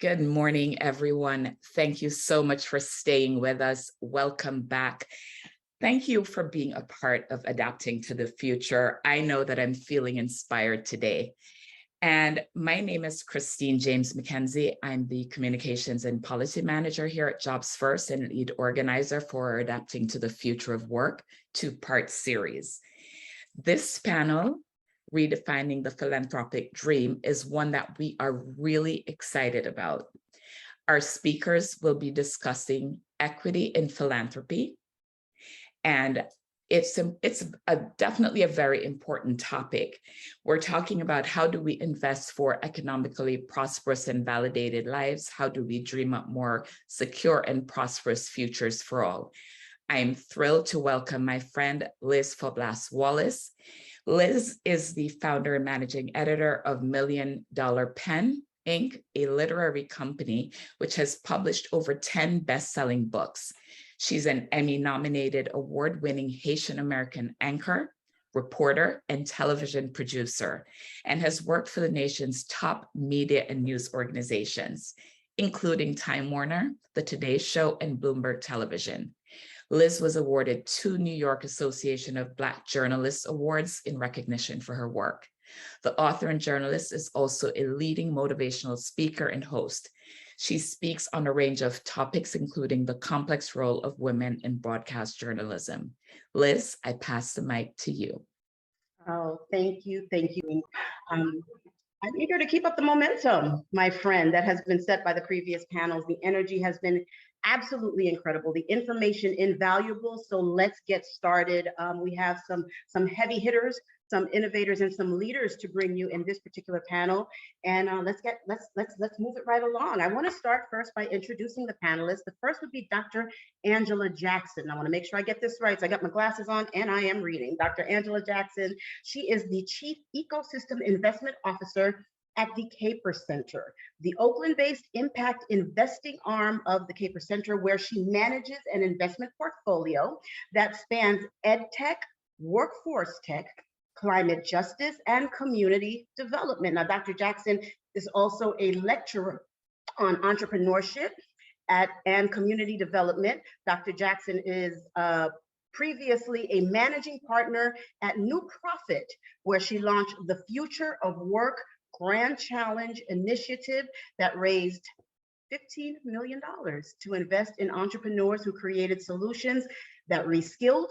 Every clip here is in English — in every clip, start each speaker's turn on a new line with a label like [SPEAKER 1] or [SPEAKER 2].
[SPEAKER 1] Good morning, everyone. Thank you so much for staying with us. Welcome back. Thank you for being a part of Adapting to the Future. I know that I'm feeling inspired today. And my name is Christine James McKenzie. I'm the Communications and Policy Manager here at Jobs First and lead organizer for Adapting to the Future of Work two-part series. This panel, Redefining the Philanthropic Dream, is one that we are really excited about. Our speakers will be discussing equity in philanthropy, and it's definitely a very important topic. We're talking about how do we invest for economically prosperous and validated lives? How do we dream up more secure and prosperous futures for all? I'm thrilled to welcome my friend, Liz Faublas-Wallace. Liz is the founder and managing editor of $1 Million Pen, Inc., a literary company which has published over 10 best-selling books. She's an Emmy-nominated, award-winning Haitian-American anchor, reporter, and television producer, and has worked for the nation's top media and news organizations, including Time Warner, The Today Show, and Bloomberg Television. Liz was awarded 2 New York Association of Black Journalists Awards in recognition for her work. The author and journalist is also a leading motivational speaker and host. She speaks on a range of topics, including the complex role of women in broadcast journalism. Liz, I pass the mic to you.
[SPEAKER 2] Oh, thank you. Thank you. I'm eager to keep up the momentum, my friend, that has been set by the previous panels. The energy has been absolutely incredible. The information invaluable. So let's get started. We have some heavy hitters, some innovators, and some leaders to bring you in this particular panel. And let's move it right along. I want to start first by introducing the panelists. The first would be Dr. Angela Jackson. I want to make sure I get this right. So I got my glasses on and I am reading. Dr. Angela Jackson. She is the Chief Ecosystem Investment Officer at the Kapor Center, the Oakland-based impact investing arm of the Kapor Center, where she manages an investment portfolio that spans ed tech, workforce tech, climate justice, and community development. Now, Dr. Jackson is also a lecturer on entrepreneurship and community development. Dr. Jackson is previously a managing partner at New Profit, where she launched the Future of Work Grand Challenge initiative that raised $15 million to invest in entrepreneurs who created solutions that reskilled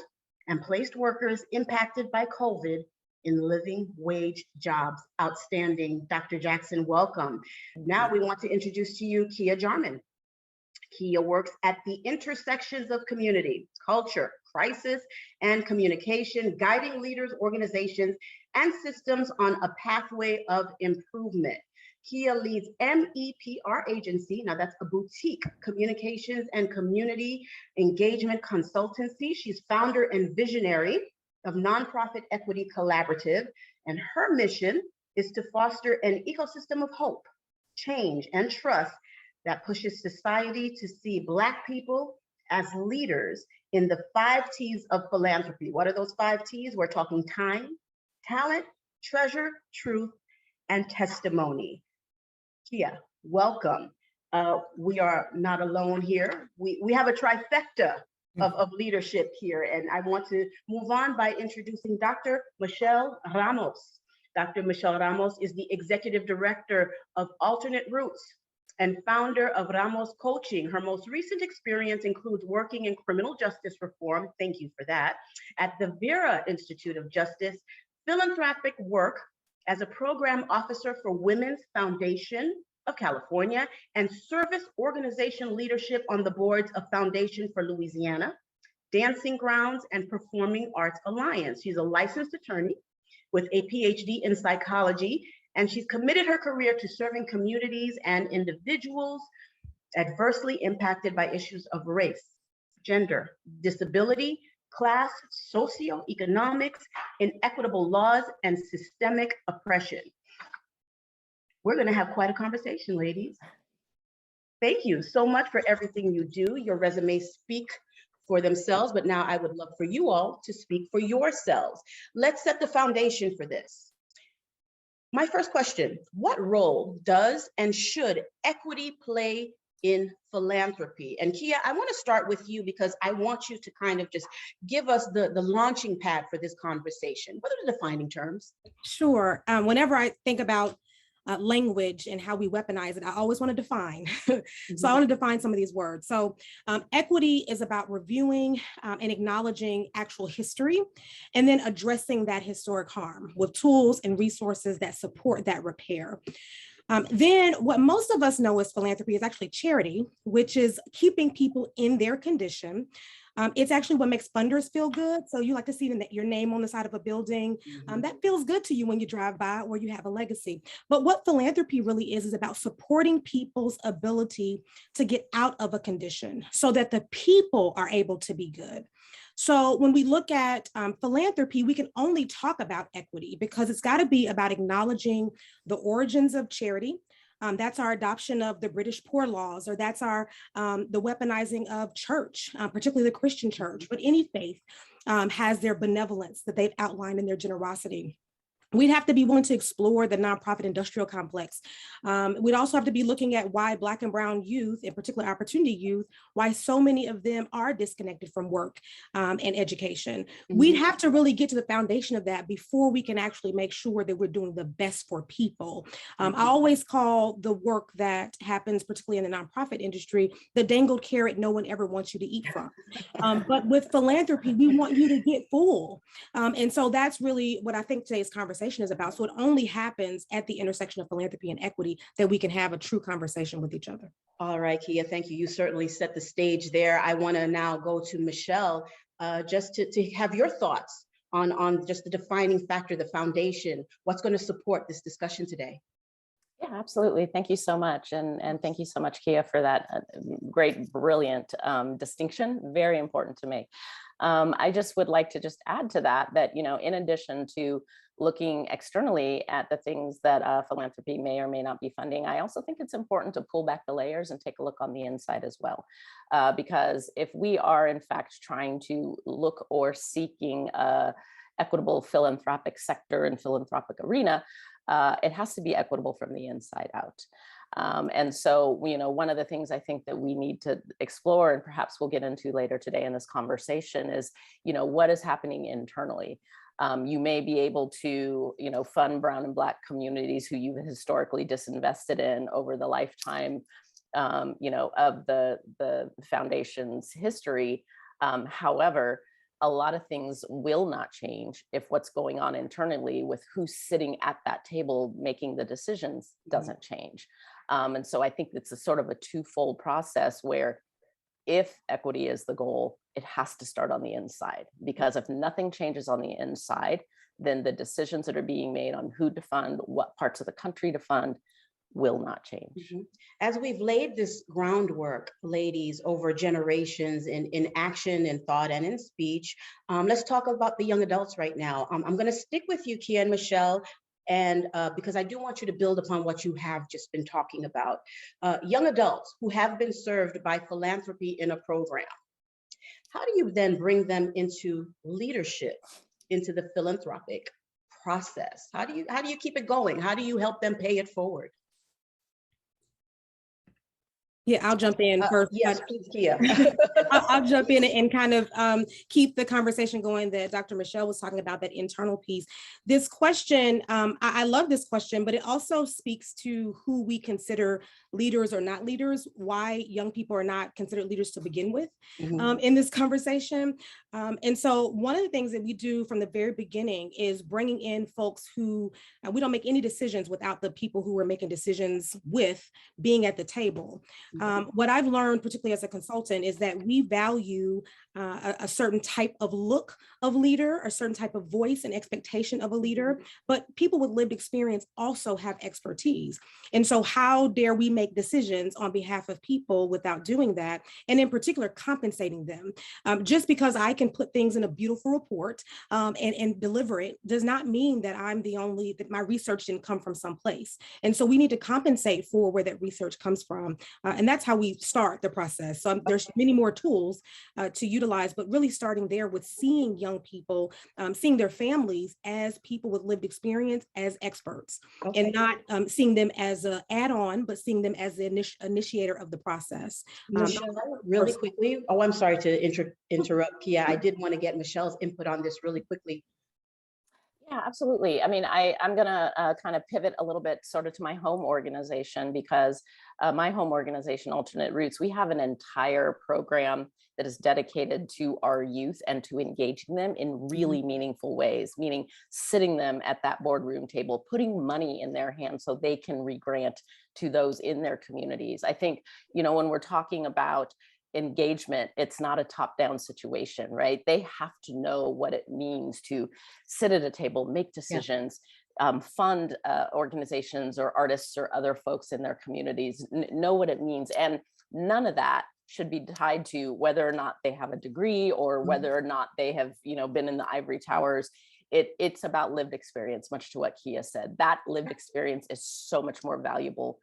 [SPEAKER 2] and placed workers impacted by COVID in living wage jobs. Outstanding. Dr. Jackson, welcome. Now we want to introduce to you Kia Jarmon. Kia works at the intersections of community, culture, crisis, and communication, guiding leaders, organizations, and systems on a pathway of improvement. Kia leads MEPR agency. Now that's a boutique communications and community engagement consultancy. She's founder and visionary of Nonprofit Equity Collaborative, and her mission is to foster an ecosystem of hope, change, and trust that pushes society to see Black people as leaders in the 5 T's of philanthropy. What are those 5 T's? We're talking time, talent, treasure, truth, and testimony. Kia, welcome. We are not alone here. We have a trifecta of leadership here, and I want to move on by introducing Dr. Michelle Ramos. Dr. Michelle Ramos is the Executive Director of Alternate Routes and founder of Ramos Coaching. Her most recent experience includes working in criminal justice reform, thank you for that, at the Vera Institute of Justice, philanthropic work as a program officer for Women's Foundation of California, and service organization leadership on the boards of Foundation for Louisiana, Dancing Grounds, and Performing Arts Alliance. She's a licensed attorney with a PhD in psychology, and she's committed her career to serving communities and individuals adversely impacted by issues of race, gender, disability, class, socioeconomics, inequitable laws, and systemic oppression. We're going to have quite a conversation, ladies. Thank you so much for everything you do. Your resumes speak for themselves, but now I would love for you all to speak for yourselves. Let's set the foundation for this. My first question, what role does and should equity play in philanthropy? And Kia, I want to start with you because I want you to kind of just give us the launching pad for this conversation. What are the defining terms?
[SPEAKER 3] Sure. Whenever I think about language and how we weaponize it, I always want to define. So I want to define some of these words. So equity is about reviewing and acknowledging actual history, and then addressing that historic harm with tools and resources that support that repair. Then what most of us know as philanthropy is actually charity, which is keeping people in their condition. It's actually what makes funders feel good. So you like to see your name on the side of a building. That feels good to you when you drive by or you have a legacy. But what philanthropy really is about supporting people's ability to get out of a condition so that the people are able to be good. So when we look at philanthropy, we can only talk about equity because it's got to be about acknowledging the origins of charity. That's our adoption of the British Poor Laws, or that's our the weaponizing of church, particularly the Christian church, but any faith has their benevolence that they've outlined in their generosity. We'd have to be willing to explore the nonprofit industrial complex. We'd also have to be looking at why Black and brown youth, in particular opportunity youth, why so many of them are disconnected from work and education. We'd have to really get to the foundation of that before we can actually make sure that we're doing the best for people. I always call the work that happens, particularly in the nonprofit industry, the dangled carrot no one ever wants you to eat from. But with philanthropy, we want you to get full. And so that's really what I think today's conversation is about. So it only happens at the intersection of philanthropy and equity that we can have a true conversation with each other.
[SPEAKER 2] All right, Kia, thank you. You certainly set the stage there. I want to now go to Michelle, just to have your thoughts on just the defining factor, the foundation, what's going to support this discussion today.
[SPEAKER 4] Yeah, absolutely. Thank you so much. And thank you so much, Kia, for that great, brilliant distinction. Very important to make. I just would like to just add to that, you know, in addition to looking externally at the things that philanthropy may or may not be funding, I also think it's important to pull back the layers and take a look on the inside as well. Because if we are in fact trying to look or seeking equitable philanthropic sector and philanthropic arena, it has to be equitable from the inside out. And so, you know, one of the things I think that we need to explore, and perhaps we'll get into later today in this conversation, is, you know, what is happening internally. You may be able to, you know, fund brown and Black communities who you've historically disinvested in over the lifetime, you know, of the foundation's history. However, a lot of things will not change if what's going on internally with who's sitting at that table making the decisions doesn't change. And so I think it's a sort of a twofold process where if equity is the goal, it has to start on the inside, because if nothing changes on the inside, then the decisions that are being made on who to fund, what parts of the country to fund, will not change.
[SPEAKER 2] As we've laid this groundwork, ladies, over generations in action, in thought, and in speech, let's talk about the young adults right now. I'm going to stick with you, Kia and Michelle, and because I do want you to build upon what you have just been talking about. Young adults who have been served by philanthropy in a program, how do you then bring them into leadership, into the philanthropic process? How do you keep it going? How do you help them pay it forward?
[SPEAKER 3] Yeah, I'll jump in first.
[SPEAKER 2] Yes, please, Kia.
[SPEAKER 3] I'll jump in and kind of keep the conversation going that Dr. Michelle was talking about, that internal piece. This question, I love this question, but it also speaks to who we consider leaders or not leaders, why young people are not considered leaders to begin with in this conversation. And so one of the things that we do from the very beginning is bringing in folks who, we don't make any decisions without the people who we're making decisions with being at the table. What I've learned, particularly as a consultant, is that we value a certain type of look of leader, a certain type of voice and expectation of a leader, but people with lived experience also have expertise. And so how dare we make decisions on behalf of people without doing that? And in particular, compensating them. Just because I can can put things in a beautiful report and deliver it does not mean that that my research didn't come from someplace. And so we need to compensate for where that research comes from. And that's how we start the process. So there's many more tools to utilize, but really starting there with seeing young people, seeing their families as people with lived experience, as experts, and not seeing them as an add-on, but seeing them as the initiator of the process.
[SPEAKER 2] Michelle, really quickly. Oh, I'm sorry to interrupt, Kia. I did want to get Michelle's input on this really quickly.
[SPEAKER 4] Yeah, absolutely. I mean, I'm going to kind of pivot a little bit sort of to my home organization, because my home organization, Alternate Roots, we have an entire program that is dedicated to our youth and to engaging them in really meaningful ways, meaning sitting them at that boardroom table, putting money in their hands so they can regrant to those in their communities. I think, you know, when we're talking about engagement, it's not a top-down situation, right? They have to know what it means to sit at a table, make decisions, fund organizations or artists or other folks in their communities, know what it means. And none of that should be tied to whether or not they have a degree or whether or not they have, you know, been in the ivory towers. It's about lived experience, much to what Kia said. That lived experience is so much more valuable,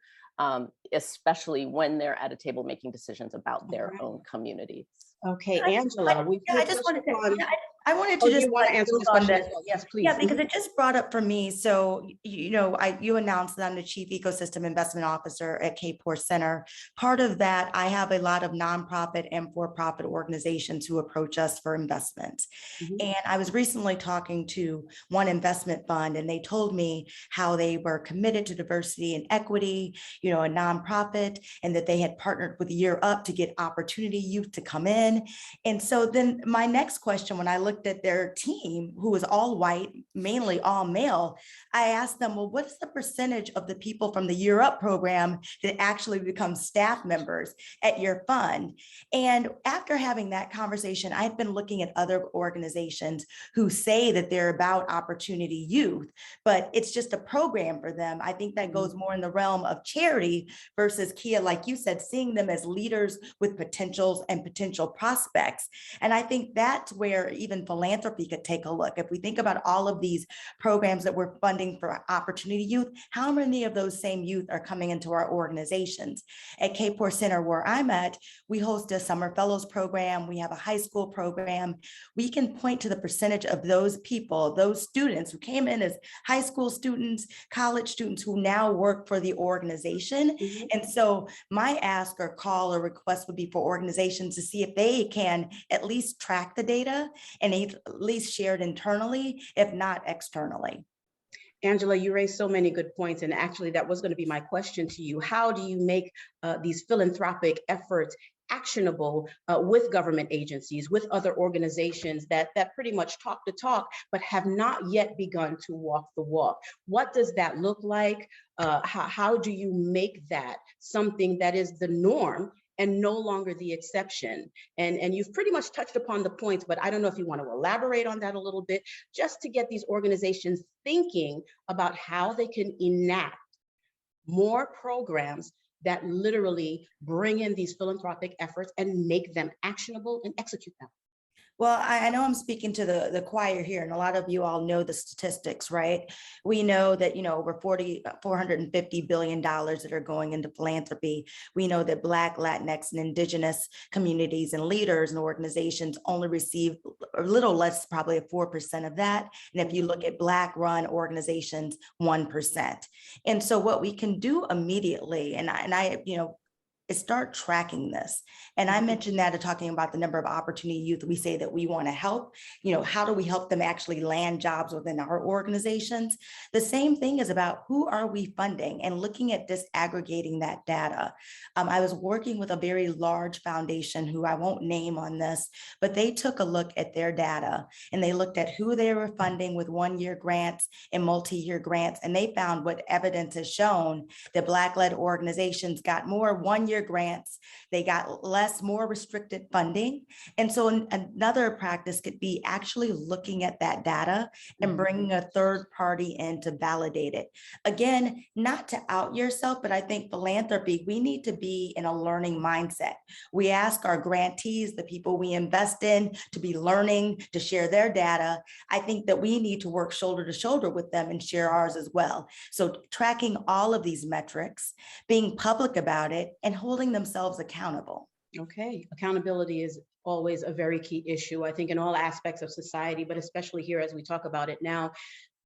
[SPEAKER 4] especially when they're at a table making decisions about their own communities.
[SPEAKER 2] Okay, Angela,
[SPEAKER 5] I just wanted to, I wanted to
[SPEAKER 2] Oh,
[SPEAKER 5] just
[SPEAKER 2] you want to answer this question as well? Yes, please.
[SPEAKER 5] Yeah, because it just brought up for me. So, you know, you announced that I'm the Chief Ecosystem Investment Officer at Kapor Center. Part of that, I have a lot of nonprofit and for-profit organizations who approach us for investments. And I was recently talking to one investment fund, and they told me how they were committed to diversity and equity, you know, a nonprofit, and that they had partnered with Year Up to get opportunity youth to come in. And so then my next question, when I looked at their team, who was all white, mainly all male, I asked them, well, what's the percentage of the people from the Year Up program that actually become staff members at your fund? And after having that conversation, I had been looking at other organizations who say that they're about opportunity youth, but it's just a program for them. I think that goes more in the realm of charity versus, Kia, like you said, seeing them as leaders with potentials and potential prospects. And I think that's where even philanthropy could take a look. If we think about all of these programs that we're funding for opportunity youth, how many of those same youth are coming into our organizations? At Kapor Center, where I'm at, we host a summer fellows program. We have a high school program. We can point to the percentage of those people, those students who came in as high school students, college students who now work for the organization. And so my ask or call or request would be for organizations to see if they can at least track the data and at least share it internally, if not externally.
[SPEAKER 2] Angela, you raised so many good points, and actually that was going to be my question to you. How do you make these philanthropic efforts actionable with government agencies, with other organizations that pretty much talk the talk, but have not yet begun to walk the walk? What does that look like? How do you make that something that is the norm and no longer the exception? And you've pretty much touched upon the points, but I don't know if you want to elaborate on that a little bit, just to get these organizations thinking about how they can enact more programs that literally bring in these philanthropic efforts and make them actionable and execute them.
[SPEAKER 5] Well, I know I'm speaking to the choir here, and a lot of you all know the statistics, right? We know that, you know, over $450 billion that are going into philanthropy. We know that Black, Latinx, and Indigenous communities and leaders and organizations only receive a little less, probably 4% of that. And if you look at Black-run organizations, 1%. And so what we can do immediately, and I you know, is start tracking this. And I mentioned that talking about the number of opportunity youth we say that we want to help. You know, how do we help them actually land jobs within our organizations? The same thing is about who are we funding and looking at disaggregating that data. I was working with a very large foundation who I won't name on this, but they took a look at their data and they looked at who they were funding with one-year grants and multi-year grants. And they found what evidence has shown that Black-led organizations got more one-year their grants. They got more restricted funding. And so another practice could be actually looking at that data and bringing a third party in to validate it. Again, not to out yourself, but I think philanthropy, we need to be in a learning mindset. We ask our grantees, the people we invest in, to be learning, to share their data. I think that we need to work shoulder to shoulder with them and share ours as well. So tracking all of these metrics, being public about it, and holding themselves accountable.
[SPEAKER 2] Okay, accountability is always a very key issue, I think, in all aspects of society, but especially here as we talk about it now.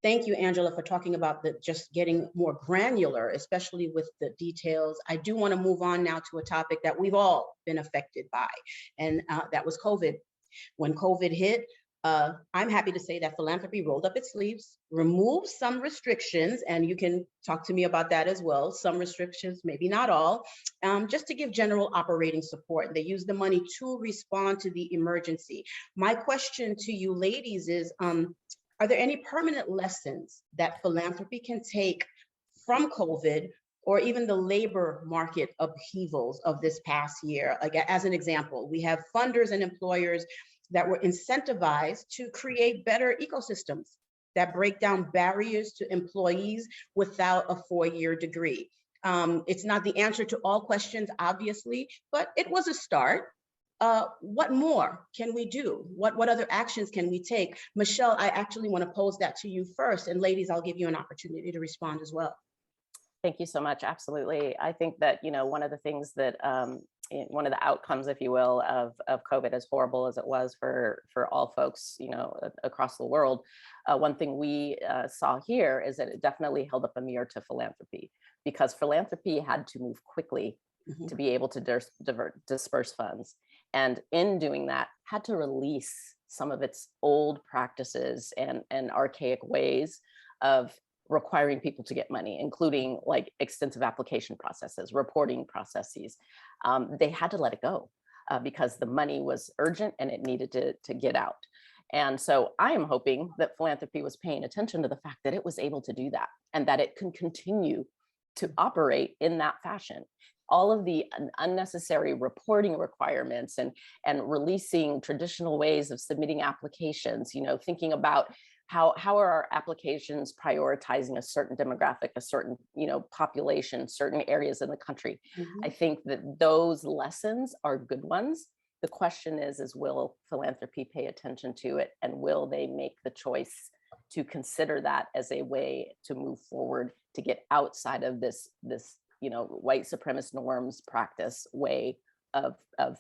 [SPEAKER 2] Thank you, Angela, for talking about just getting more granular, especially with the details. I do want to move on now to a topic that we've all been affected by, and that was COVID. When COVID hit, I'm happy to say that philanthropy rolled up its sleeves, removed some restrictions, and you can talk to me about that as well. Some restrictions, maybe not all, just to give general operating support. They used the money to respond to the emergency. My question to you ladies is, are there any permanent lessons that philanthropy can take from COVID or even the labor market upheavals of this past year? Like, as an example, we have funders and employers that were incentivized to create better ecosystems that break down barriers to employees without a 4-year degree. It's not the answer to all questions, obviously, but it was a start. What more can we do? What other actions can we take? Michelle, I actually want to pose that to you first, and ladies, I'll give you an opportunity to respond as well.
[SPEAKER 4] Thank you so much. Absolutely. I think that, one of the things that, one of the outcomes, if you will, of COVID, as horrible as it was for all folks, across the world, one thing we saw here is that it definitely held up a mirror to philanthropy, because philanthropy had to move quickly to be able to disperse funds. And in doing that, had to release some of its old practices and archaic ways of requiring people to get money, including like extensive application processes, reporting processes. They had to let it go because the money was urgent and it needed to get out. And so I am hoping that philanthropy was paying attention to the fact that it was able to do that and that it can continue to operate in that fashion. All of the unnecessary reporting requirements and releasing traditional ways of submitting applications, thinking about how are our applications prioritizing a certain demographic, a certain, population, certain areas in the country. I think that those lessons are good ones. The question is will philanthropy pay attention to it, and will they make the choice to consider that as a way to move forward, to get outside of this white supremacist norms practice way of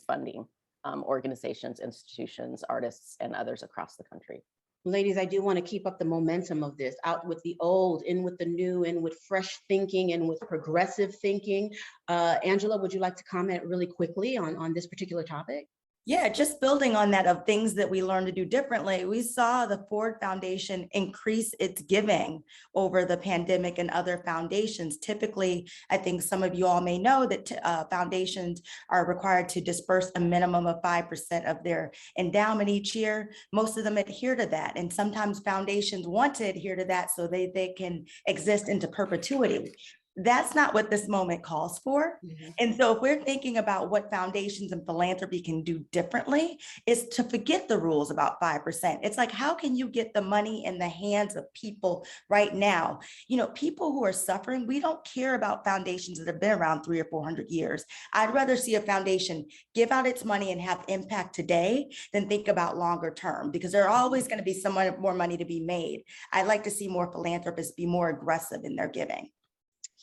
[SPEAKER 4] funding organizations, institutions, artists, and others across the country.
[SPEAKER 2] Ladies, I do want to keep up the momentum of this, out with the old, in with the new, in with fresh thinking, and with progressive thinking. Angela, would you like to comment really quickly on this particular topic?
[SPEAKER 5] Yeah, just building on that of things that we learned to do differently. We saw the Ford Foundation increase its giving over the pandemic and other foundations. Typically, I think some of you all may know that foundations are required to disperse a minimum of 5% of their endowment each year. Most of them adhere to that. And sometimes foundations want to adhere to that so they can exist into perpetuity. That's not what this moment calls for. And so if we're thinking about what foundations and philanthropy can do differently, is to forget the rules about 5%. It's like, how can you get the money in the hands of people right now? People who are suffering, we don't care about foundations that have been around 300 or 400 years. I'd rather see a foundation give out its money and have impact today than think about longer term, because there's always going to be some more money to be made. I'd like to see more philanthropists be more aggressive in their giving.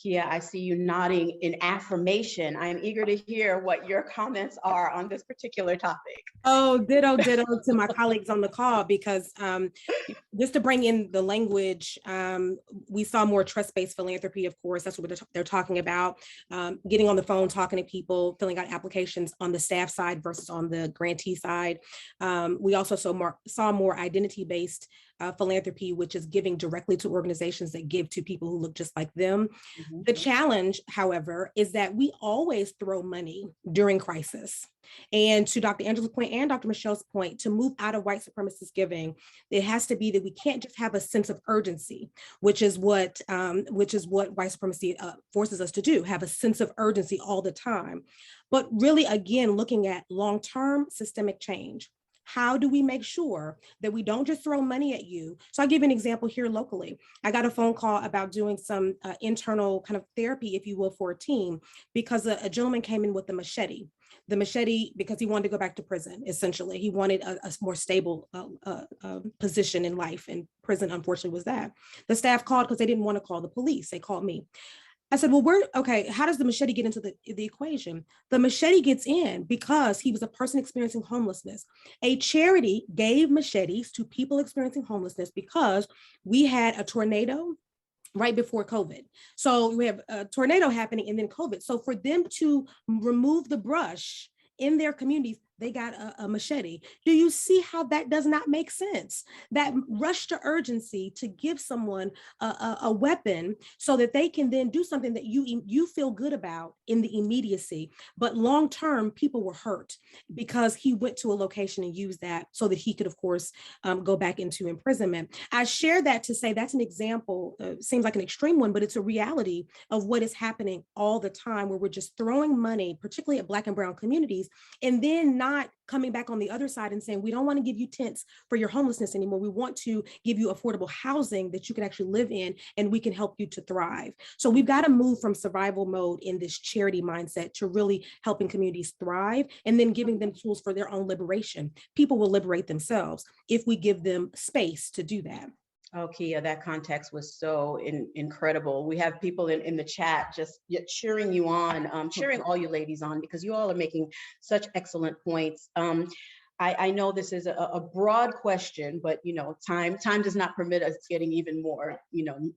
[SPEAKER 2] Yeah, I see you nodding in affirmation. I'm eager to hear what your comments are on this particular topic.
[SPEAKER 3] Oh, ditto to my colleagues on the call, because just to bring in the language, we saw more trust-based philanthropy, of course, that's what they're talking about, getting on the phone, talking to people, filling out applications on the staff side versus on the grantee side. We also saw more identity-based philanthropy, which is giving directly to organizations that give to people who look just like them. The challenge, however, is that we always throw money during crisis. And to Dr. Angela's point and Dr. Michelle's point, to move out of white supremacist giving, it has to be that we can't just have a sense of urgency, which is what white supremacy forces us to do, have a sense of urgency all the time. But really, again, looking at long-term systemic change. How do we make sure that we don't just throw money at you? So I'll give you an example here locally. I got a phone call about doing some internal kind of therapy, if you will, for a team, because a gentleman came in with a machete. The machete, because he wanted to go back to prison, essentially. He wanted a more stable position in life, and prison, unfortunately, was that. The staff called because they didn't want to call the police. They called me. I said, well, okay, how does the machete get into the equation? The machete gets in because he was a person experiencing homelessness. A charity gave machetes to people experiencing homelessness because we had a tornado right before COVID. So we have a tornado happening and then COVID. So for them to remove the brush in their communities, they got a machete. Do you see how that does not make sense? That rush to urgency to give someone a weapon so that they can then do something that you feel good about in the immediacy. But long-term, people were hurt because he went to a location and used that so that he could, of course, go back into imprisonment. I share that to say that's an example, seems like an extreme one, but it's a reality of what is happening all the time, where we're just throwing money, particularly at Black and brown communities, and then not coming back on the other side and saying, we don't want to give you tents for your homelessness anymore. We want to give you affordable housing that you can actually live in, and we can help you to thrive. So we've got to move from survival mode in this charity mindset to really helping communities thrive, and then giving them tools for their own liberation. People will liberate themselves if we give them space to do that.
[SPEAKER 2] Oh, Kia, that context was so incredible. We have people in the chat just cheering you on, cheering all you ladies on, because you all are making such excellent points. I know this is a broad question, but time does not permit us getting even more,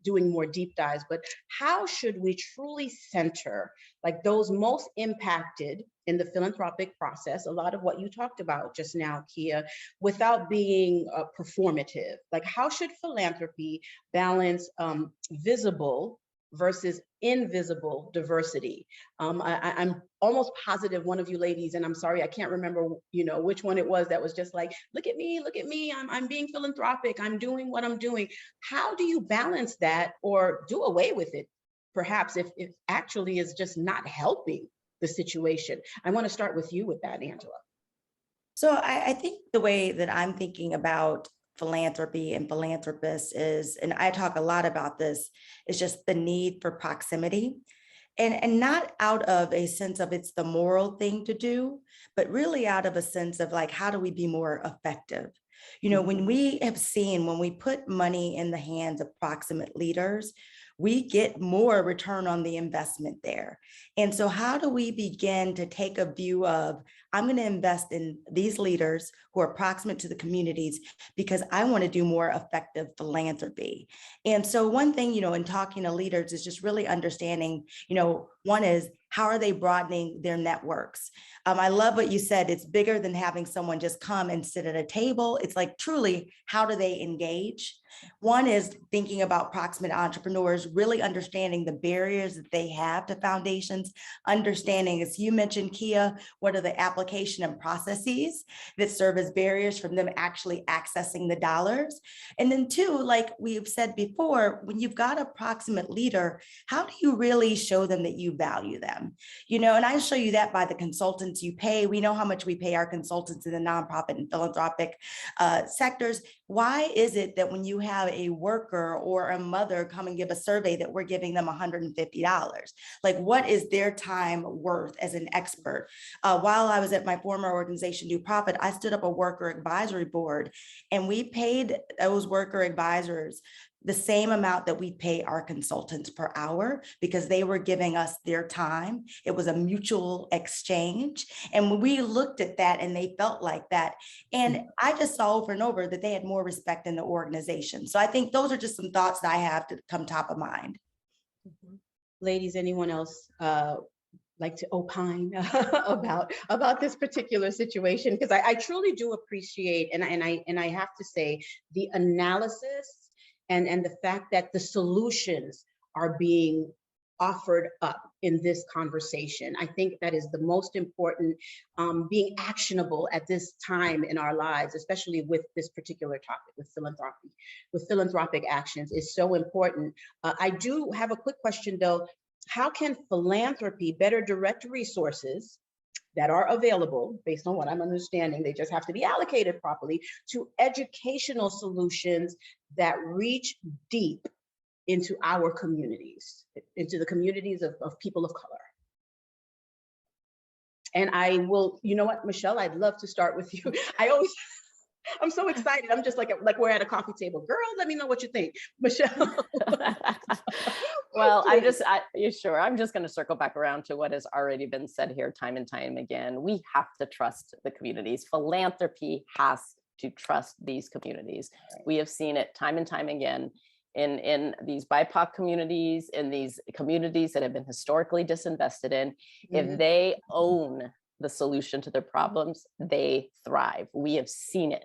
[SPEAKER 2] doing more deep dives. But how should we truly center like those most impacted in the philanthropic process, a lot of what you talked about just now, Kia, without being performative? Like, how should philanthropy balance visible versus invisible diversity? I'm almost positive one of you ladies, and I'm sorry, I can't remember, which one it was, that was just like, look at me, I'm being philanthropic, I'm doing what I'm doing. How do you balance that, or do away with it, perhaps, if it actually is just not helping the situation? I want to start with you with that, Angela.
[SPEAKER 5] So I think the way that I'm thinking about philanthropy and philanthropists is, and I talk a lot about this, is just the need for proximity, and not out of a sense of it's the moral thing to do, but really out of a sense of like, how do we be more effective? When we have seen, when we put money in the hands of proximate leaders, we get more return on the investment there. And so how do we begin to take a view of, I'm going to invest in these leaders who are proximate to the communities because I want to do more effective philanthropy? And so one thing, in talking to leaders is just really understanding, one is, how are they broadening their networks? I love what you said. It's bigger than having someone just come and sit at a table. It's like, truly, how do they engage? One is thinking about proximate entrepreneurs, really understanding the barriers that they have to foundations, understanding, as you mentioned, Kia, what are the application and processes that serve as barriers from them actually accessing the dollars? And then two, like we've said before, when you've got a proximate leader, how do you really show them that you value them? And I show you that by the consultants you pay. We know how much we pay our consultants in the nonprofit and philanthropic sectors. Why is it that when you have a worker or a mother come and give a survey that we're giving them $150? Like, what is their time worth as an expert? While I was at my former organization, New Profit, I stood up a worker advisory board, and we paid those worker advisors the same amount that we pay our consultants per hour, because they were giving us their time. It was a mutual exchange. And when we looked at that, and they felt like that, and I just saw over and over that they had more respect in the organization. So I think those are just some thoughts that I have to come top of mind.
[SPEAKER 2] Ladies, anyone else like to opine about this particular situation, because I truly do appreciate, and I have to say, the analysis and the fact that the solutions are being offered up in this conversation. I think that is the most important, being actionable at this time in our lives, especially with this particular topic, with philanthropy, with philanthropic actions is so important. I do have a quick question though. How can philanthropy better direct resources that are available, based on what I'm understanding, they just have to be allocated properly, to educational solutions that reach deep into our communities, into the communities of people of color? And I will, you know what, Michelle, I'd love to start with you. I'm so excited. I'm just like we're at a coffee table. Girl, let me know what you think, Michelle.
[SPEAKER 4] Well, you sure? I'm just going to circle back around to what has already been said here time and time again. We have to trust the communities. Philanthropy has to trust these communities. We have seen it time and time again in these BIPOC communities, in these communities that have been historically disinvested in. Mm-hmm. If they own the solution to their problems, they thrive. We have seen it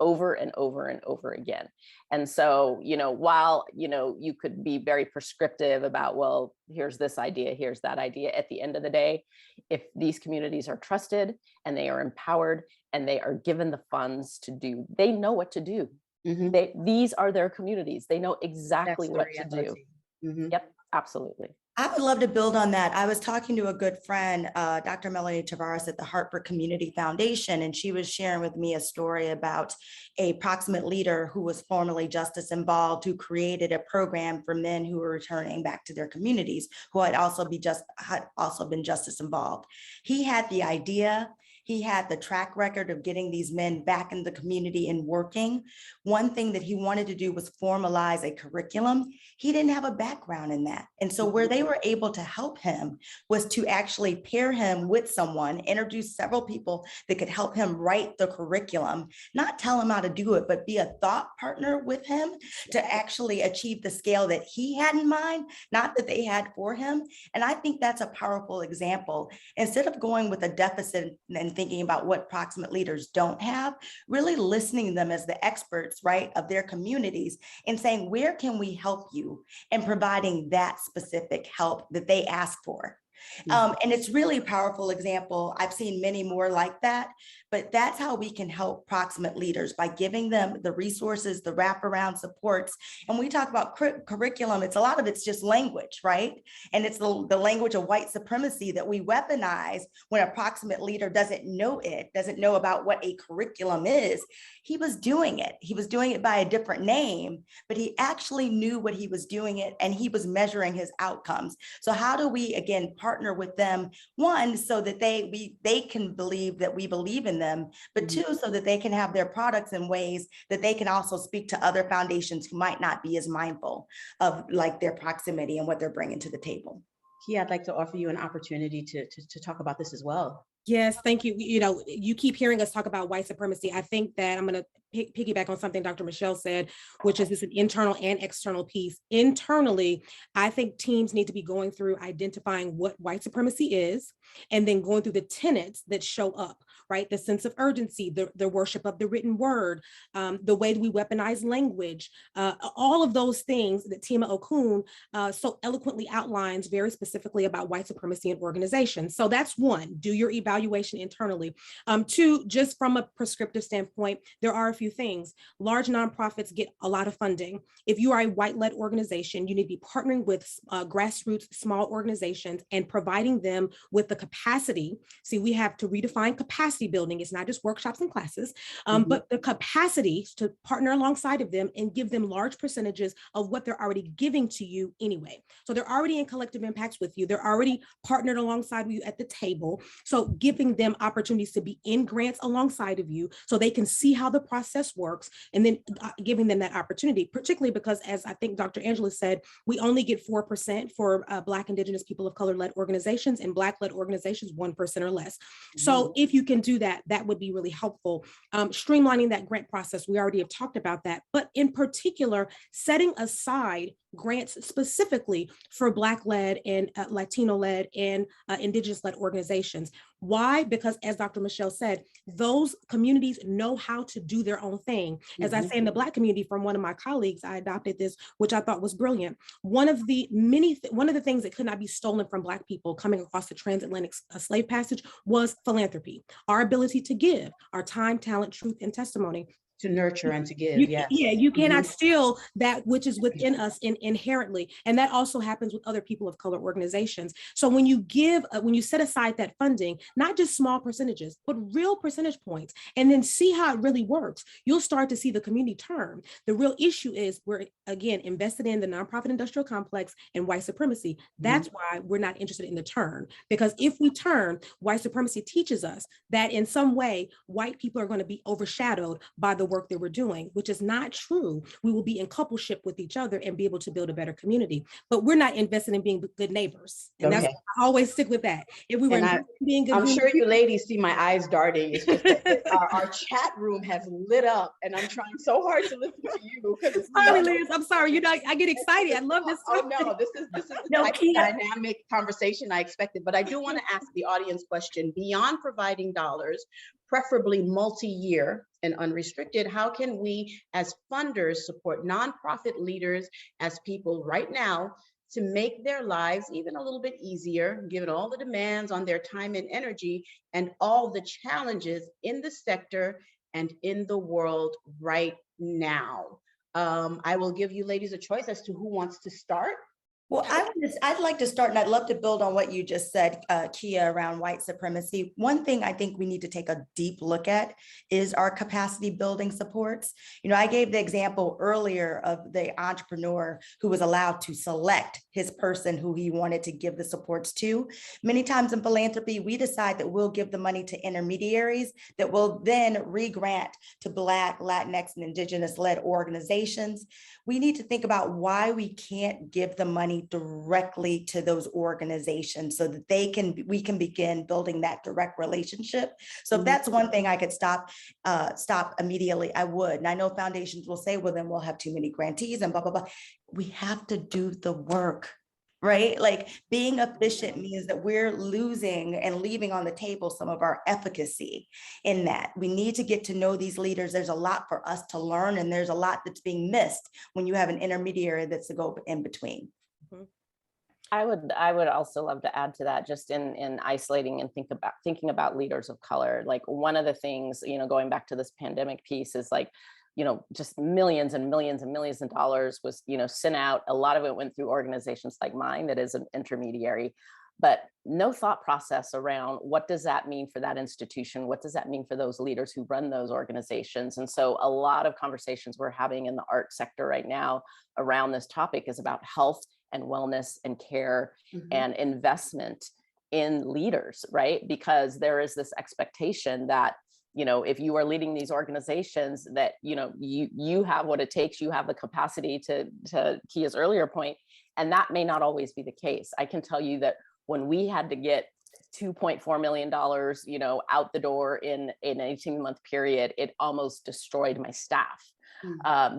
[SPEAKER 4] over and over and over again. And so, while, you could be very prescriptive about, well, here's this idea, here's that idea. At the end of the day, if these communities are trusted and they are empowered and they are given the funds to do, they know what to do. Mm-hmm. These are their communities. They know exactly what to do. Mm-hmm. Yep, absolutely.
[SPEAKER 5] I would love to build on that. I was talking to a good friend, Dr. Melanie Tavares at the Hartford Community Foundation, and she was sharing with me a story about a proximate leader who was formerly justice involved, who created a program for men who were returning back to their communities, who had also been justice involved. He had the idea. He had the track record of getting these men back in the community and working. One thing that he wanted to do was formalize a curriculum. He didn't have a background in that. And so where they were able to help him was to actually pair him with someone, introduce several people that could help him write the curriculum, not tell him how to do it, but be a thought partner with him to actually achieve the scale that he had in mind, not that they had for him. And I think that's a powerful example. Instead of going with a deficit and thinking about what proximate leaders don't have, really listening to them as the experts, right, of their communities and saying, where can we help you? And providing that specific help that they ask for. And it's really a powerful example. I've seen many more like that, but that's how we can help proximate leaders, by giving them the resources, the wraparound supports. And we talk about curriculum, it's a lot of it's just language, right? And it's the language of white supremacy that we weaponize when a proximate leader doesn't know about what a curriculum is. He was doing it. He was doing it by a different name, but he actually knew what he was doing it, and he was measuring his outcomes. So how do we, again, partner with them? One, so that they can believe that we believe in them, but two, so that they can have their products in ways that they can also speak to other foundations who might not be as mindful of like their proximity and what they're bringing to the table.
[SPEAKER 2] Yeah, I'd like to offer you an opportunity to talk about this as well.
[SPEAKER 3] Yes, thank you. You keep hearing us talk about white supremacy. I think that I'm going to piggyback on something Dr. Michelle said, which is this an internal and external piece. Internally, I think teams need to be going through identifying what white supremacy is, and then going through the tenets that show up, right? The sense of urgency, the worship of the written word, the way we weaponize language, all of those things that Tima Okun so eloquently outlines very specifically about white supremacy in organizations. So that's one, do your evaluation internally. Two, just from a prescriptive standpoint, there are a few things. Large nonprofits get a lot of funding. If you are a white-led organization, you need to be partnering with grassroots small organizations and providing them with the capacity. See, we have to redefine capacity building. It's not just workshops and classes, but the capacity to partner alongside of them and give them large percentages of what they're already giving to you anyway. So they're already in collective impacts with you. They're already partnered alongside you at the table. So giving them opportunities to be in grants alongside of you so they can see how the process works, and then giving them that opportunity, particularly because, as I think Dr. Angela said, we only get 4% for Black, Indigenous, people of color led organizations, and Black led organizations 1% or less. So if you can do that, that would be really helpful. Streamlining that grant process, we already have talked about that, but in particular, setting aside grants specifically for Black-led and Latino-led and Indigenous-led organizations. Why? Because as Dr. Michelle said, those communities know how to do their own thing. As I say in the Black community, from one of my colleagues, I adopted this, which I thought was brilliant. One of the things that could not be stolen from Black people coming across the transatlantic slave passage was philanthropy, our ability to give, our time, talent, truth, and testimony.
[SPEAKER 2] To nurture and to give, yes.
[SPEAKER 3] Yeah, you cannot steal that which is within us inherently. And that also happens with other people of color organizations. So when you give, when you set aside that funding, not just small percentages, but real percentage points, and then see how it really works, you'll start to see the community turn. The real issue is we're, again, invested in the nonprofit industrial complex and white supremacy. That's why we're not interested in the turn. Because if we turn, white supremacy teaches us that in some way, white people are going to be overshadowed by the work that we're doing, which is not true. We will be in coupleship with each other and be able to build a better community. But we're not invested in being good neighbors. And that's, I always stick with that. If we were being good,
[SPEAKER 2] I'm sure you ladies see my eyes darting. It's just that our chat room has lit up, and I'm trying so hard to listen to you.
[SPEAKER 3] Sorry, Liz, I'm sorry. You know, I get excited. I love this.
[SPEAKER 2] Oh no, this is the dynamic conversation I expected. But I do want to ask the audience question: beyond providing dollars, preferably multi-year and unrestricted, how can we as funders support nonprofit leaders as people right now to make their lives even a little bit easier, given all the demands on their time and energy and all the challenges in the sector and in the world right now? I will give you ladies a choice as to who wants to start.
[SPEAKER 5] Well, I'd like to start, and I'd love to build on what you just said, Kia, around white supremacy. One thing I think we need to take a deep look at is our capacity building supports. You know, I gave the example earlier of the entrepreneur who was allowed to select his person who he wanted to give the supports to. Many times in philanthropy, we decide that we'll give the money to intermediaries that will then re-grant to Black, Latinx, and Indigenous-led organizations. We need to think about why we can't give the money directly to those organizations so that we can begin building that direct relationship. So if that's one thing I could stop immediately, I would. And I know foundations will say, well, then we'll have too many grantees and blah, blah, blah. We have to do the work, right? Like being efficient means that we're losing and leaving on the table some of our efficacy in that. We need to get to know these leaders. There's a lot for us to learn, and there's a lot that's being missed when you have an intermediary that's to go in between.
[SPEAKER 4] I would also love to add to that, just in isolating and thinking about leaders of color. Like one of the things, you know, going back to this pandemic piece is like, you know, just millions and millions and millions of dollars was, you know, sent out. A lot of it went through organizations like mine that is an intermediary, but no thought process around what does that mean for that institution? What does that mean for those leaders who run those organizations? And so a lot of conversations we're having in the art sector right now around this topic is about health and wellness and care and investment in leaders, right? Because there is this expectation that, you know, if you are leading these organizations that, you know, you have what it takes, you have the capacity to Kia's earlier point, and that may not always be the case. I can tell you that when we had to get $2.4 million, you know, out the door in an 18-month period, it almost destroyed my staff.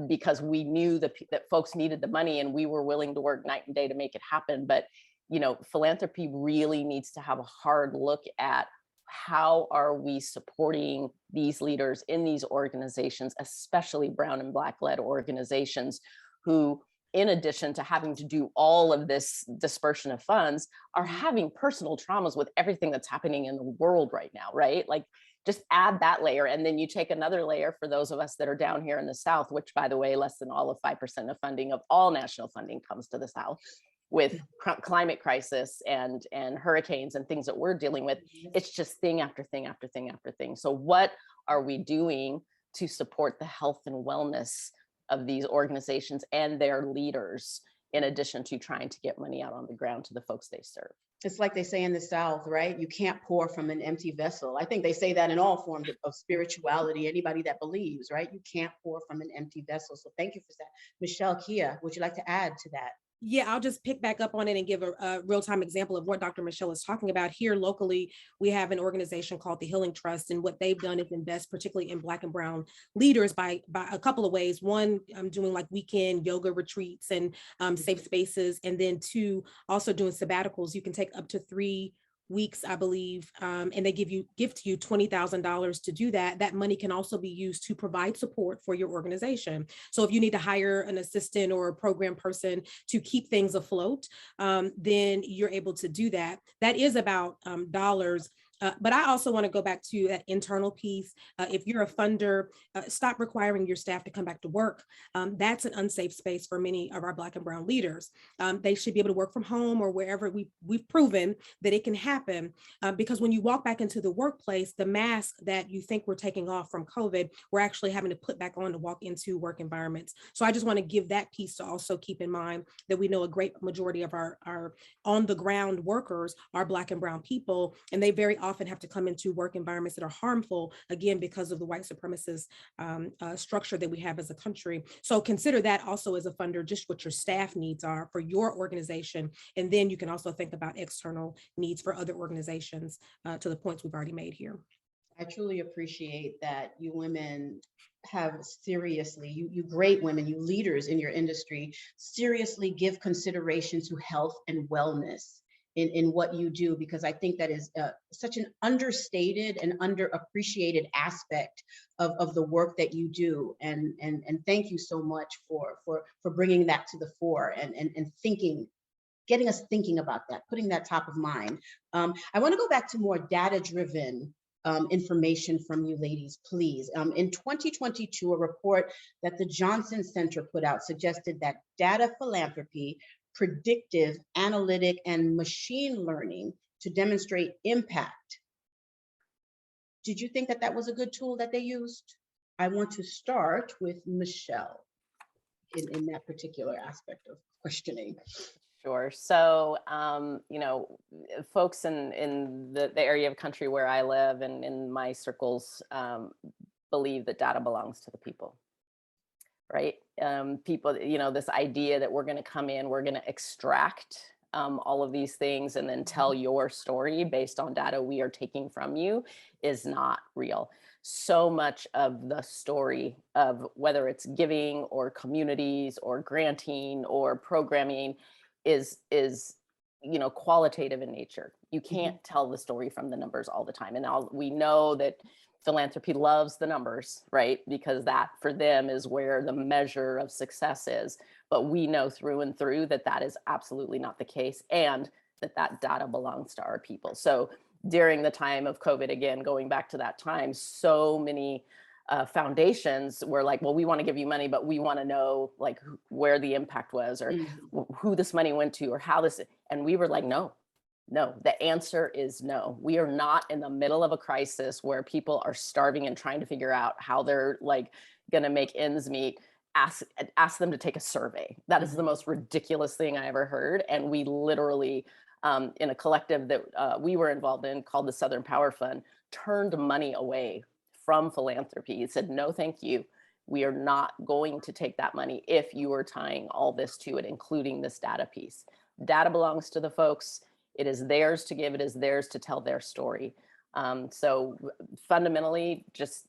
[SPEAKER 4] Because we knew that folks needed the money and we were willing to work night and day to make it happen. But, you know, philanthropy really needs to have a hard look at how are we supporting these leaders in these organizations, especially Brown and Black-led organizations who, in addition to having to do all of this dispersion of funds, are having personal traumas with everything that's happening in the world right now, right? Like, just add that layer. And then you take another layer for those of us that are down here in the South, which, by the way, less than all of 5% of funding of all national funding comes to the South, with climate crisis and hurricanes and things that we're dealing with. It's just thing after thing after thing after thing. So what are we doing to support the health and wellness of these organizations and their leaders, in addition to trying to get money out on the ground to the folks they serve?
[SPEAKER 2] It's like they say in the South, right? You can't pour from an empty vessel. I think they say that in all forms of spirituality, anybody that believes, right? You can't pour from an empty vessel. So thank you for that. Michelle, Kia, would you like to add to that?
[SPEAKER 3] Yeah, I'll just pick back up on it and give a real-time example of what Dr. Michelle is talking about. Here locally, we have an organization called the Healing Trust, and what they've done is invest particularly in Black and Brown leaders by a couple of ways. One, doing like weekend yoga retreats and safe spaces, and then two, also doing sabbaticals. You can take up to 3 weeks, I believe, and they gift you $20,000 to do that. That money can also be used to provide support for your organization. So if you need to hire an assistant or a program person to keep things afloat, then you're able to do that. That is about dollars. But I also want to go back to that internal piece. If you're a funder, stop requiring your staff to come back to work. That's an unsafe space for many of our Black and Brown leaders. They should be able to work from home or wherever we've proven that it can happen. Because when you walk back into the workplace, the mask that you think we're taking off from COVID, we're actually having to put back on to walk into work environments. So I just want to give that piece to also keep in mind that we know a great majority of our on the ground workers are Black and Brown people, and they very often have to come into work environments that are harmful, again, because of the white supremacist structure that we have as a country. So consider that also as a funder, just what your staff needs are for your organization. And then you can also think about external needs for other organizations to the points we've already made here.
[SPEAKER 2] I truly appreciate that you women have seriously, you great women, you leaders in your industry, seriously give consideration to health and wellness in what you do, because I think that is such an understated and underappreciated aspect of the work that you do. And thank you so much for bringing that to the fore and thinking, getting us thinking about that, putting that top of mind. I want to go back to more data-driven information from you ladies, please. In 2022, a report that the Johnson Center put out suggested that data philanthropy, predictive, analytic, and machine learning to demonstrate impact. Did you think that that was a good tool that they used? I want to start with Michelle in that particular aspect of questioning.
[SPEAKER 4] Sure. So, you know, folks in the area of country where I live and in my circles believe that data belongs to the people, right? People, you know, this idea that we're going to come in, we're going to extract all of these things and then tell your story based on data we are taking from you is not real. So much of the story of whether it's giving or communities or granting or programming is you know, qualitative in nature. You can't tell the story from the numbers all the time. And we know that philanthropy loves the numbers, right? Because that for them is where the measure of success is. But we know through and through that that is absolutely not the case, and that data belongs to our people. So during the time of COVID, again, going back to that time, so many foundations were like, well, we want to give you money, but we want to know like where the impact was or who this money went to or how this, and we were like, no, the answer is no. We are not in the middle of a crisis where people are starving and trying to figure out how they're like going to make ends meet. Ask them to take a survey. That is the most ridiculous thing I ever heard. And we literally, in a collective that we were involved in called the Southern Power Fund, turned money away from philanthropy. He said, no, thank you. We are not going to take that money if you are tying all this to it, including this data piece. Data belongs to the folks. It is theirs to give. It is theirs to tell their story. So fundamentally, just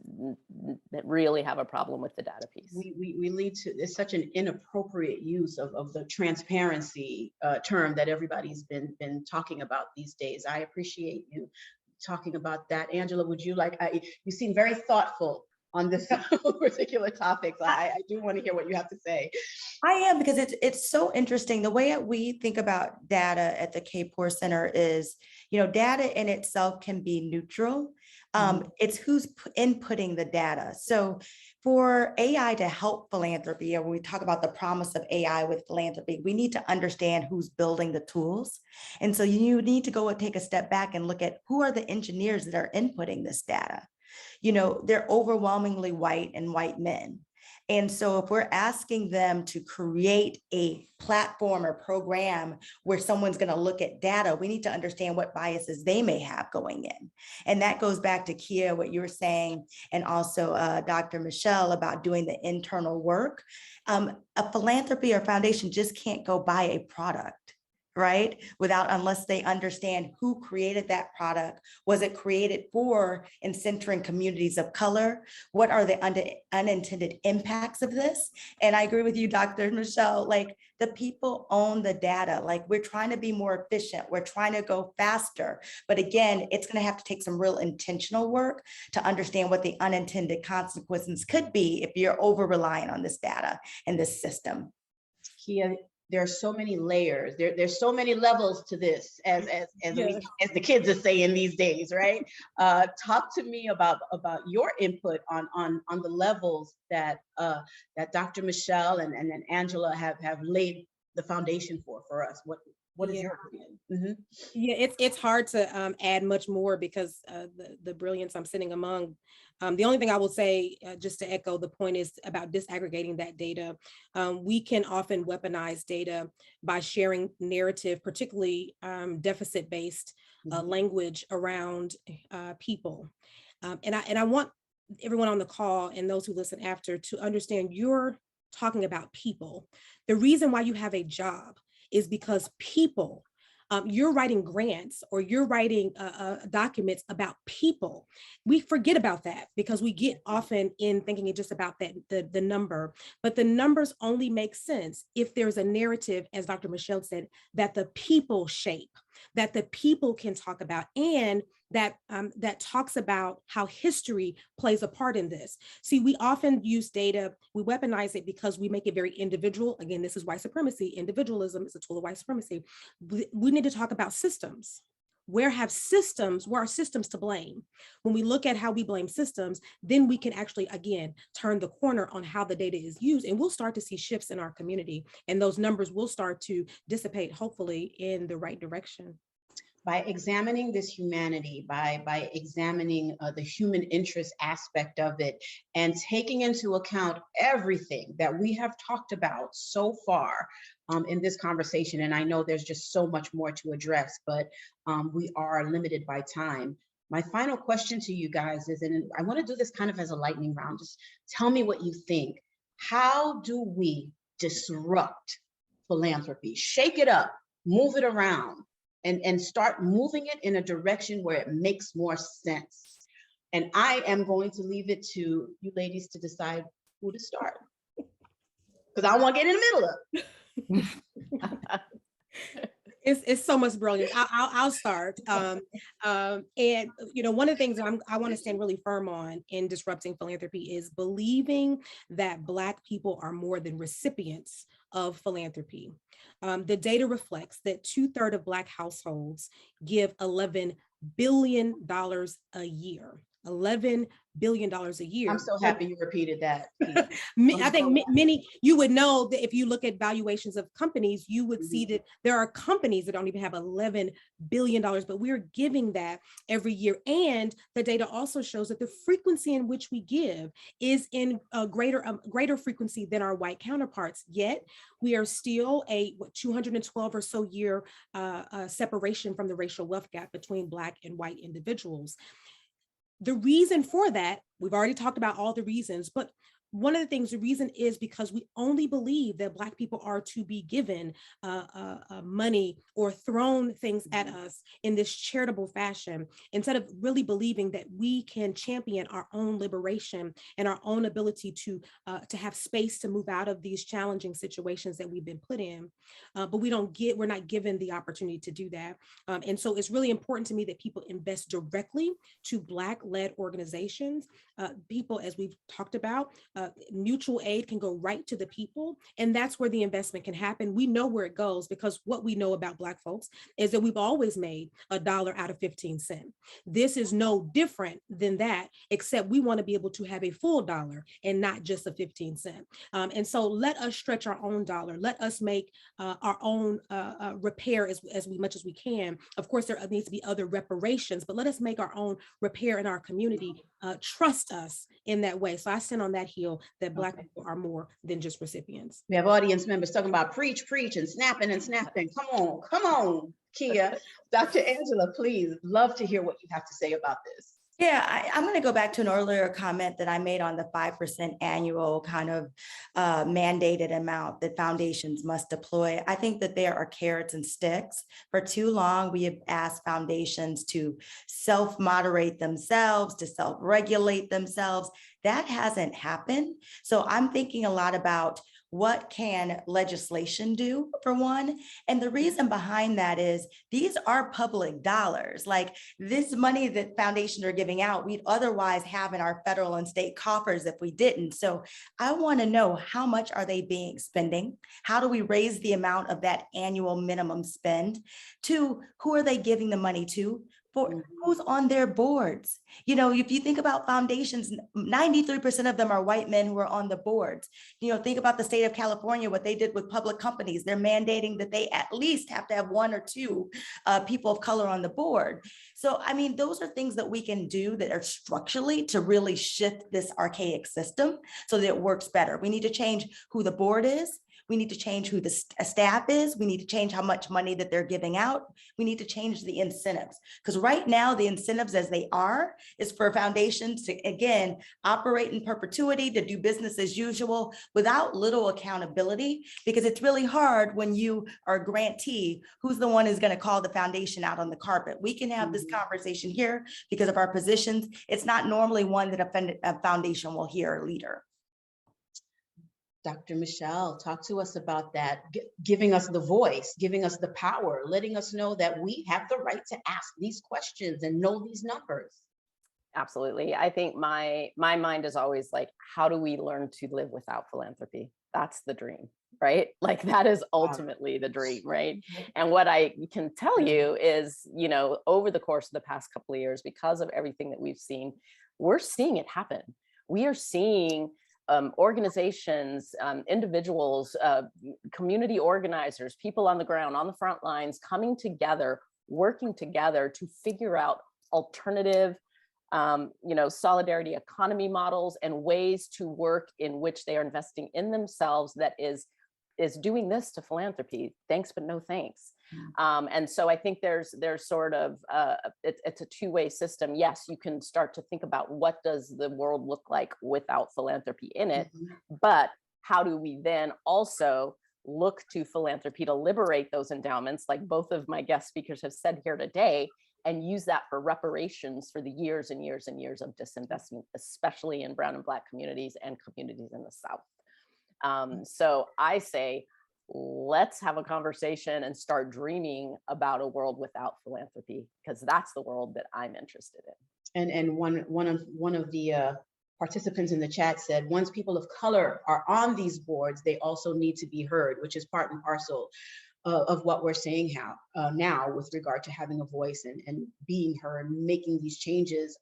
[SPEAKER 4] really have a problem with the data piece.
[SPEAKER 2] We lead to, it's such an inappropriate use of the transparency term that everybody's been talking about these days. I appreciate you talking about that. Angela, would you like, you seem very thoughtful on this particular topic. So I do want to hear what you have to say.
[SPEAKER 5] I am, because it's so interesting. The way we think about data at the Kapor Center is, you know, data in itself can be neutral. It's who's inputting the data. So for AI to help philanthropy, or when we talk about the promise of AI with philanthropy, we need to understand who's building the tools. And so you need to go and take a step back and look at who are the engineers that are inputting this data. You know, they're overwhelmingly white and white men. And so if we're asking them to create a platform or program where someone's going to look at data, we need to understand what biases they may have going in. And that goes back to Kia, what you were saying, and also Dr. Michelle about doing the internal work. A philanthropy or foundation just can't go buy a product, right? Unless they understand who created that product. Was it created for and centering communities of color? What are the unintended impacts of this? And I agree with you, Dr. Michelle, like the people own the data. Like we're trying to be more efficient. We're trying to go faster. But again, it's going to have to take some real intentional work to understand what the unintended consequences could be if you're over reliant on this data and this system.
[SPEAKER 2] Kia, there are so many layers. There's so many levels to this, as the kids are saying these days, right? Talk to me about your input on the levels that that Dr. Michelle and Angela have laid the foundation for us. What is your opinion? Mm-hmm.
[SPEAKER 3] Yeah, it's hard to add much more because the brilliance I'm sitting among. The only thing I will say, just to echo the point, is about disaggregating that data. We can often weaponize data by sharing narrative, particularly deficit-based language around people. And I want everyone on the call and those who listen after to understand you're talking about people. The reason why you have a job is because people, you're writing grants or you're writing documents about people. We forget about that because we get often in thinking it's just about the number, but the numbers only make sense if there's a narrative, as Dr. Michelle said, that the people shape, that the people can talk about, and that talks about how history plays a part in this. See, we often use data, we weaponize it because we make it very individual. Again, this is white supremacy. Individualism is a tool of white supremacy. We need to talk about systems. Where are systems to blame? When we look at how we blame systems, then we can actually, again, turn the corner on how the data is used, and we'll start to see shifts in our community, and those numbers will start to dissipate, hopefully, in the right direction.
[SPEAKER 2] By examining this humanity, by examining the human interest aspect of it, and taking into account everything that we have talked about so far in this conversation, and I know there's just so much more to address, but we are limited by time. My final question to you guys is, and I want to do this kind of as a lightning round, just tell me what you think. How do we disrupt philanthropy, shake it up, move it around, and start moving it in a direction where it makes more sense? And I am going to leave it to you ladies to decide who to start, because I want to get in the middle of it.
[SPEAKER 3] It's so much brilliance. I'll start. And one of the things I want to stand really firm on in disrupting philanthropy is believing that Black people are more than recipients of philanthropy. The data reflects that 2/3 of Black households give $11 billion a year. $11 billion a year.
[SPEAKER 2] I'm so happy you repeated that.
[SPEAKER 3] I think many, you would know that if you look at valuations of companies, you would see that there are companies that don't even have $11 billion, but we're giving that every year. And the data also shows that the frequency in which we give is in a greater frequency than our white counterparts. Yet we are still a 212 or so year separation from the racial wealth gap between Black and white individuals. The reason for that, we've already talked about all the reasons, but one of the things, the reason is because we only believe that Black people are to be given money or thrown things at us in this charitable fashion, instead of really believing that we can champion our own liberation and our own ability to have space to move out of these challenging situations that we've been put in. But we're not given the opportunity to do that. And so it's really important to me that people invest directly to Black-led organizations. People, as we've talked about, mutual aid can go right to the people, and that's where the investment can happen. We know where it goes because what we know about Black folks is that we've always made $1 out of 15 cents. This is no different than that, except we want to be able to have a full dollar and not just a 15 cent. And so let us stretch our own dollar. Let us make our own repair as much as we can. Of course, there needs to be other reparations, but let us make our own repair in our community. Trust us in that way. So I stand on that hill. feel that Black people are more than just recipients.
[SPEAKER 2] We have audience members talking about preach, and snapping and snapping. Come on, Kia. Dr. Angela, please, love to hear what you have to say about this.
[SPEAKER 5] Yeah, I'm going to go back to an earlier comment that I made on the 5% annual kind of mandated amount that foundations must deploy. I think that there are carrots and sticks. For too long, we have asked foundations to self-moderate themselves, to self-regulate themselves. That hasn't happened. So I'm thinking a lot about what can legislation do, for one? And the reason behind that is these are public dollars. Like this money that foundations are giving out, we'd otherwise have in our federal and state coffers if we didn't. So I want to know, how much are they spending? How do we raise the amount of that annual minimum spend? Two, who are they giving the money to? For who's on their boards? You know, if you think about foundations, 93% of them are white men who are on the boards. You know, think about the state of California, what they did with public companies. They're mandating that they at least have to have 1 or 2 people of color on the board. So, I mean, those are things that we can do that are structurally to really shift this archaic system so that it works better. We need to change who the board is. We need to change who the staff is. We need to change how much money that they're giving out. We need to change the incentives, because right now the incentives as they are is for foundations to, again, operate in perpetuity, to do business as usual without little accountability, because it's really hard when you are a grantee, who's the one who's going to call the foundation out on the carpet. We can have this conversation here because of our positions. It's not normally one that a foundation will hear a leader.
[SPEAKER 2] Dr. Michelle, talk to us about that, giving us the voice, giving us the power, letting us know that we have the right to ask these questions and know these numbers.
[SPEAKER 4] Absolutely. I think my mind is always like, how do we learn to live without philanthropy? That's the dream, right? Like that is ultimately the dream, right? And what I can tell you is, you know, over the course of the past couple of years, because of everything that we've seen, we're seeing it happen. We are seeing organizations, individuals, community organizers, people on the ground, on the front lines, coming together, working together to figure out alternative, you know, solidarity economy models and ways to work in which they are investing in themselves that is doing this to philanthropy. Thanks, but no thanks. And so I think there's sort of, it's a two-way system. Yes, you can start to think about what does the world look like without philanthropy in it, but how do we then also look to philanthropy to liberate those endowments, like both of my guest speakers have said here today, and use that for reparations for the years and years and years of disinvestment, especially in Brown and Black communities and communities in the South. So I say, let's have a conversation and start dreaming about a world without philanthropy, because that's the world that I'm interested in.
[SPEAKER 2] And one of the participants in the chat said, once people of color are on these boards, they also need to be heard, which is part and parcel of what we're saying now with regard to having a voice and being heard, making these changes.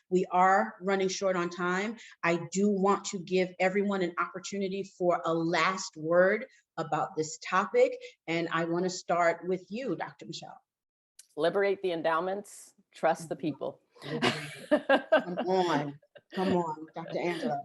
[SPEAKER 2] We are running short on time. I do want to give everyone an opportunity for a last word about this topic. And I want to start with you, Dr. Michelle.
[SPEAKER 4] Liberate the endowments, trust the people.
[SPEAKER 2] Come on, Dr. Angela.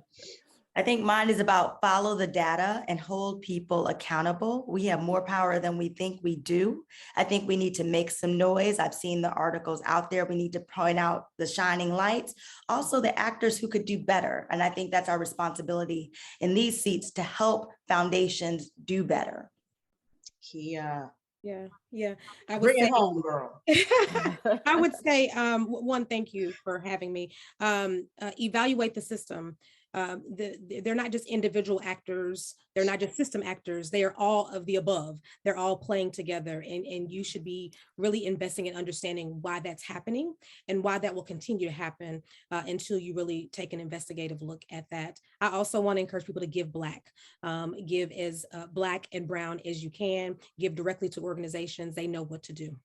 [SPEAKER 5] I think mine is about follow the data and hold people accountable. We have more power than we think we do. I think we need to make some noise. I've seen the articles out there. We need to point out the shining lights, also the actors who could do better. And I think that's our responsibility in these seats to help foundations do better.
[SPEAKER 2] Yeah.
[SPEAKER 3] I would
[SPEAKER 2] Bring
[SPEAKER 3] say,
[SPEAKER 2] it home, girl.
[SPEAKER 3] I would say, one, thank you for having me. Evaluate the system. They're not just individual actors. They're not just system actors. They are all of the above. They're all playing together, and you should be really investing in understanding why that's happening and why that will continue to happen until you really take an investigative look at that. I also want to encourage people to give Black. Give as Black and brown as you can. Give directly to organizations. They know what to do.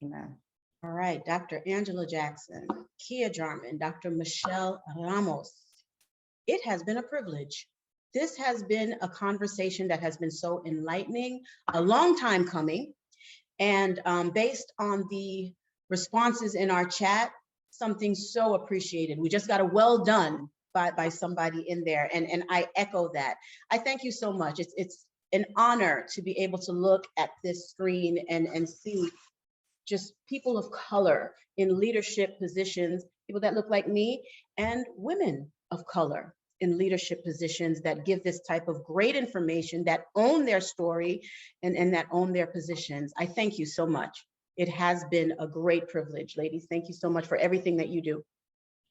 [SPEAKER 2] Amen. All right, Dr. Angela Jackson, Kia Jarmon, Dr. Michelle Ramos. It has been a privilege. This has been a conversation that has been so enlightening, a long time coming. And based on the responses in our chat, something so appreciated. We just got a well done by somebody in there. And I echo that. I thank you so much. It's an honor to be able to look at this screen and see just people of color in leadership positions, people that look like me, and women of color in leadership positions that give this type of great information, that own their story and that own their positions. I thank you so much. It has been a great privilege, ladies. Thank you so much for everything that you do.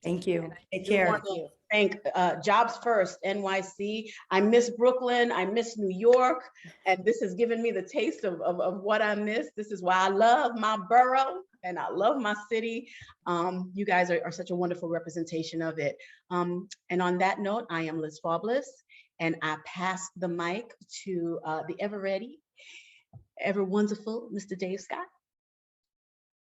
[SPEAKER 5] Thank you. Take
[SPEAKER 2] I
[SPEAKER 5] care.
[SPEAKER 2] want to thank Jobs First NYC. I miss Brooklyn. I miss New York. And this has given me the taste of what I miss. This is why I love my borough and I love my city. You guys are such a wonderful representation of it. And on that note, I am Liz Faublas, and I pass the mic to the ever ready, ever wonderful Mr. Dave Scott.